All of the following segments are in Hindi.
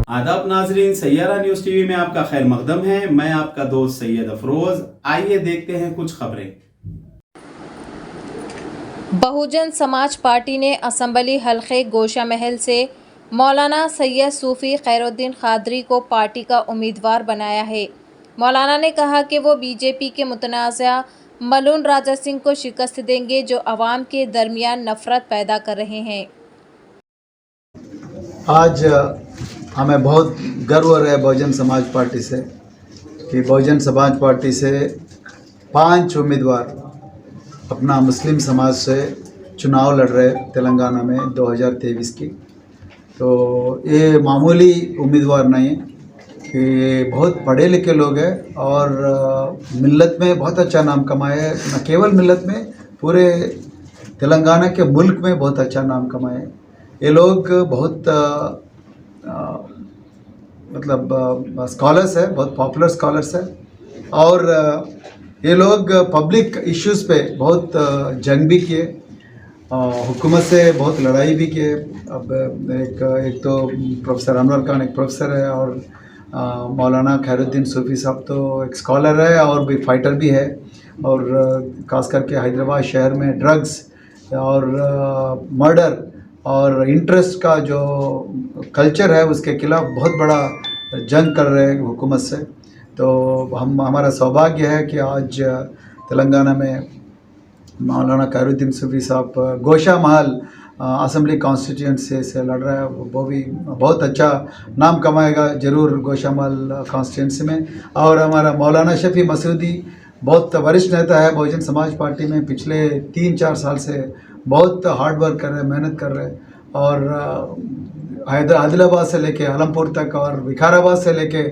आदाब नाजरीन, सैयारा न्यूज टीवी में आपका खैर मकदम है। मैं आपका दोस्त सैयद अफरोज। आइए देखते हैं कुछ खबरें। बहुजन समाज पार्टी ने असम्बली हल्के गोशा महल से मौलाना सैयद सूफी खैरुद्दीन कादरी को पार्टी का उम्मीदवार बनाया है। मौलाना ने कहा कि वो बीजेपी के मुतनाज़ा मलून राजा सिंह को शिकस्त देंगे, जो अवाम के दरमियान नफरत पैदा कर रहे हैं। आज हमें बहुत गर्व हो रहा है बहुजन समाज पार्टी से कि बहुजन समाज पार्टी से 5 उम्मीदवार अपना मुस्लिम समाज से चुनाव लड़ रहे तेलंगाना में 2023 की। तो ये मामूली उम्मीदवार नहीं है कि ये बहुत पढ़े लिखे लोग हैं और मिल्लत में बहुत अच्छा नाम कमाए हैं। न केवल मिल्लत में, पूरे तेलंगाना के मुल्क में बहुत अच्छा नाम कमाए। ये लोग बहुत मतलब स्कॉलर्स है, बहुत पॉपुलर स्कॉलर्स है और ये लोग पब्लिक इश्यूज़ पे बहुत जंग भी किए, हुकूमत से बहुत लड़ाई भी किए। अब एक तो प्रोफेसर अनवर खान एक प्रोफेसर है और मौलाना खैरुद्दीन सूफी साहब तो एक स्कॉलर है और भी फाइटर भी है। और ख़ास करके हैदराबाद शहर में ड्रग्स और मर्डर और इंटरेस्ट का जो कल्चर है उसके खिलाफ बहुत बड़ा जंग कर रहे हैं हुकूमत से। तो हमारा सौभाग्य है कि आज तेलंगाना में मौलाना खैरुद्दीन सूफी साहब गोशा महल असम्बली कॉन्स्टिट्यूंसी से लड़ रहा है। वो भी बहुत अच्छा नाम कमाएगा ज़रूर गोशा महल कॉन्स्टिट्यूंसी में। और हमारा मौलाना शफी मसूदी बहुत वरिष्ठ नेता है बहुजन समाज पार्टी में, पिछले 3-4 साल से बहुत हार्ड वर्क कर रहे हैं, मेहनत कर रहे हैं और आदिलाबाद से लेके आलमपुर तक और विकाराबाद से लेके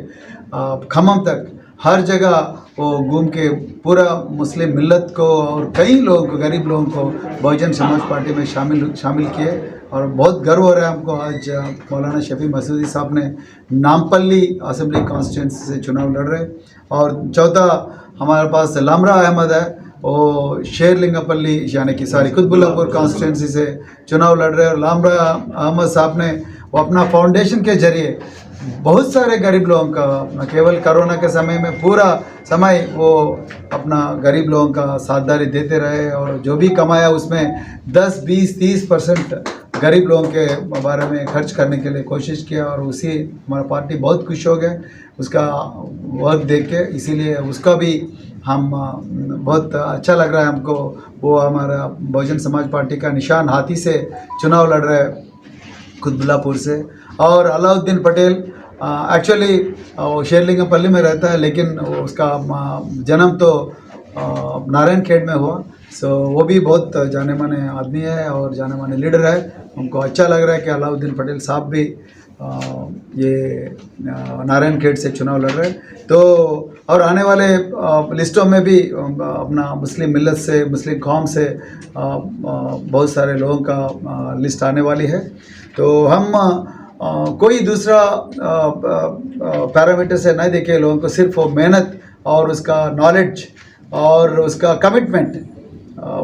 खम्मम तक हर जगह वो घूम के पूरा मुस्लिम मिल्लत को और कई लोग गरीब लोगों को बहुजन समाज पार्टी में शामिल किए। और बहुत गर्व हो रहा है हमको, आज मौलाना शफी मसूदी साहब ने नामपल्ली असेंबली कॉन्स्टिट्यूंसी से चुनाव लड़ रहे। और चौथा हमारे पास लामरा अहमद है, वो शेरलिंगपल्ली यानी कि कुतुबुल्लापुर कॉन्स्टिट्यूंसी से चुनाव लड़ रहे हैं। और लामरा अहमद साहब ने वो अपना फाउंडेशन के जरिए बहुत सारे गरीब लोगों का, केवल कोरोना के समय में पूरा समय वो अपना गरीब लोगों का साझेदारी देते रहे और जो भी कमाया उसमें 10, 20, 30% गरीब लोगों के बारे में खर्च करने के लिए कोशिश किया। और उसी हमारा पार्टी बहुत खुश हो गए उसका वर्क देख के, इसीलिए उसका भी हम बहुत अच्छा लग रहा है हमको। वो हमारा बहुजन समाज पार्टी का निशान हाथी से चुनाव लड़ रहा है कुतुबुल्लापुर से। और अलाउद्दीन पटेल एक्चुअली शेरलिंगपल्ली में रहता है, लेकिन उसका जन्म तो नारायण खेड़ में हुआ। सो वो भी बहुत जाने माने आदमी है और जाने माने लीडर है। हमको अच्छा लग रहा है कि अलाउद्दीन पटेल साहब भी ये नारायण खेड़ से चुनाव लड़ रहे हैं। तो और आने वाले लिस्टों में भी अपना मुस्लिम मिल्लत से, मुस्लिम कौम से बहुत सारे लोगों का लिस्ट आने वाली है। तो हम कोई दूसरा पैरामीटर से नहीं देखे लोगों को, सिर्फ वो मेहनत और उसका नॉलेज और उसका कमिटमेंट,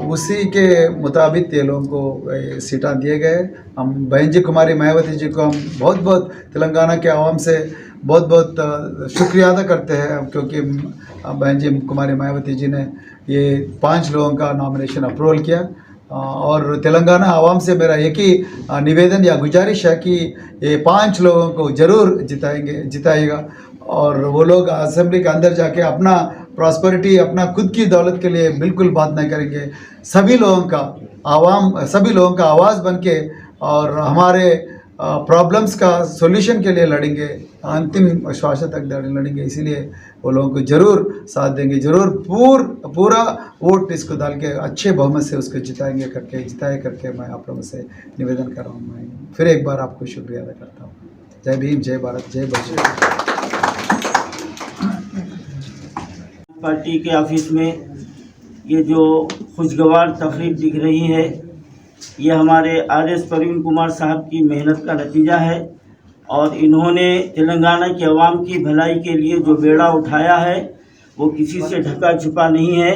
उसी के मुताबिक ये लोगों को सीटा दिए गए। हम बहन जी कुमारी मायावती जी को हम बहुत बहुत तेलंगाना के आवाम से बहुत बहुत शुक्रिया अदा करते हैं, क्योंकि बहन जी कुमारी मायावती जी ने ये 5 लोगों का नॉमिनेशन अप्रूवल किया। और तेलंगाना आवाम से मेरा एक ही निवेदन या गुजारिश है कि ये 5 लोगों को ज़रूर जिताएगा और वो लोग असेंबली के अंदर जाके अपना प्रॉस्पेरिटी, अपना खुद की दौलत के लिए बिल्कुल बात नहीं करेंगे। सभी लोगों का आवाज़ बन के और हमारे प्रॉब्लम्स का सॉल्यूशन के लिए लड़ेंगे, अंतिम श्वास तक लड़ेंगे। इसीलिए वो लोगों को ज़रूर साथ देंगे, ज़रूर पूरा वोट इसको डाल के अच्छे बहुमत से उसको जिताए करके मैं आप लोगों से निवेदन कर रहा हूँ। मैं फिर एक बार आपको शुक्रिया अदा करता हूँ। जय भीम, जय भारत, जय बजरंग। पार्टी के ऑफिस में ये जो खुशगवार तकरीब दिख रही है, ये हमारे आर.एस. प्रवीण कुमार साहब की मेहनत का नतीजा है और इन्होंने तेलंगाना की आवाम की भलाई के लिए जो बेड़ा उठाया है वो किसी से ढका छुपा नहीं है।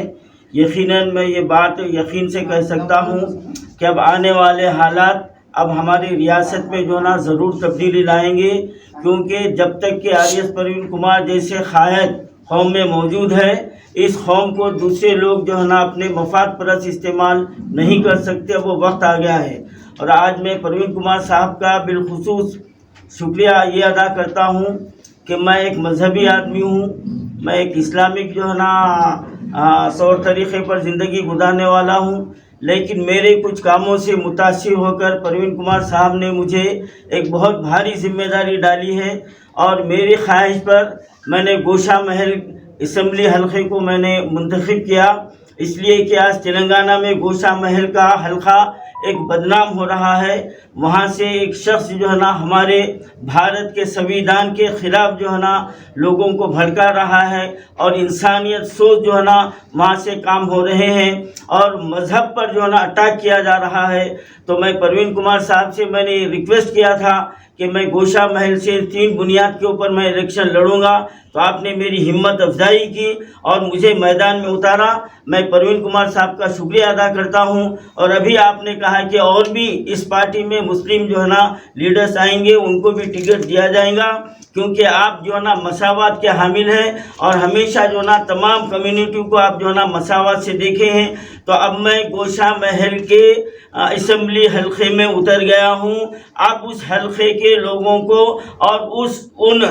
यकीनन मैं ये बात यकीन से कह सकता हूँ कि अब आने वाले हालात अब हमारी रियासत में जो है ना ज़रूर तब्दीली लाएंगे, क्योंकि जब तक कि आर.एस. परवीन कुमार जैसे कायद कौम में मौजूद है, इस कौम को दूसरे लोग जो है ना अपने मफाद परस्त इस्तेमाल नहीं कर सकते। वो वक्त आ गया है। और आज मैं परवीन कुमार साहब का बिलखुसूस शुक्रिया ये अदा करता हूँ कि मैं एक मजहबी आदमी हूँ, मैं एक इस्लामिक जो है ना तौर तरीक़े पर ज़िंदगी गुजारने वाला हूँ, लेकिन मेरे कुछ कामों से मुतासिर होकर परवीन कुमार साहब ने मुझे एक बहुत भारी जिम्मेदारी डाली है। और मेरी ख्वाहिश पर मैंने गोशा महल असम्बली हल्के को मैंने मुंतखब किया, इसलिए कि आज तेलंगाना में गोशा महल का हल्का एक बदनाम हो रहा है। वहाँ से एक शख्स जो है ना हमारे भारत के संविधान के ख़िलाफ़ जो है ना लोगों को भड़का रहा है, और इंसानियत सोच जो है ना वहाँ से काम हो रहे हैं, और मज़हब पर जो है ना अटैक किया जा रहा है। तो मैं परवीन कुमार साहब से मैंने रिक्वेस्ट किया था कि मैं गोशा महल से 3 बुनियाद के ऊपर मैं इलेक्शन लड़ूंगा, तो आपने मेरी हिम्मत अफजाई की और मुझे मैदान में उतारा। मैं परवीन कुमार साहब का शुक्रिया अदा करता हूं। और अभी आपने कहा कि और भी इस पार्टी में मुस्लिम जो है ना लीडर्स आएंगे, उनको भी टिकट दिया जाएगा, क्योंकि आप जो है ना मसावत के हामिल हैं और हमेशा जो है ना तमाम कम्युनिटी को आप जो है ना मसावत से देखे हैं। तो अब मैं गोशा महल के असम्बली हल्के में उतर गया हूं। अब उस हल्के के लोगों को और उन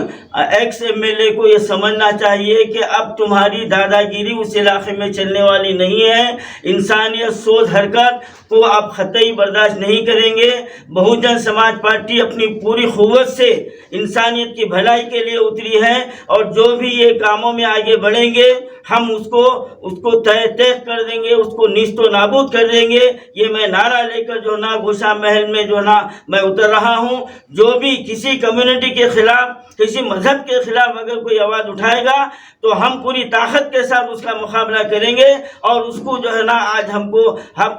एक्स एमएलए को ये समझना चाहिए कि अब तुम्हारी दादागिरी उस इलाके में चलने वाली नहीं है। इंसानियत सोच हरकत को आप ख़तई बर्दाश्त नहीं करेंगे। बहुजन समाज पार्टी अपनी पूरी क़ुव्वत से इंसानियत की भलाई के लिए उतरी है, और जो भी ये कामों में आगे बढ़ेंगे हम उसको तय कर देंगे, उसको नीस्तो नाबूद कर देंगे। ये मैं नारा लेकर जो ना गोशा महल में जो ना मैं उतर रहा हूँ। जो भी किसी कम्युनिटी के खिलाफ, किसी मजहब के खिलाफ अगर कोई आवाज़ उठाएगा तो हम पूरी ताकत के साथ उसका मुकाबला करेंगे, और उसको जो है ना आज हम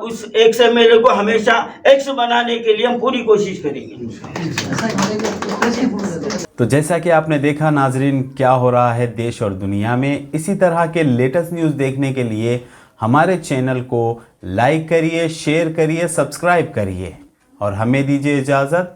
उस एक्स एमएलए को हमेशा एक्स बनाने के लिए हम पूरी कोशिश करेंगे। तो जैसा कि आपने देखा नाजरीन, क्या हो रहा है देश और दुनिया में। इसी तरह के लेटेस्ट न्यूज़ देखने के लिए हमारे चैनल को लाइक करिए, शेयर करिए, सब्सक्राइब करिए और हमें दीजिए इजाज़त।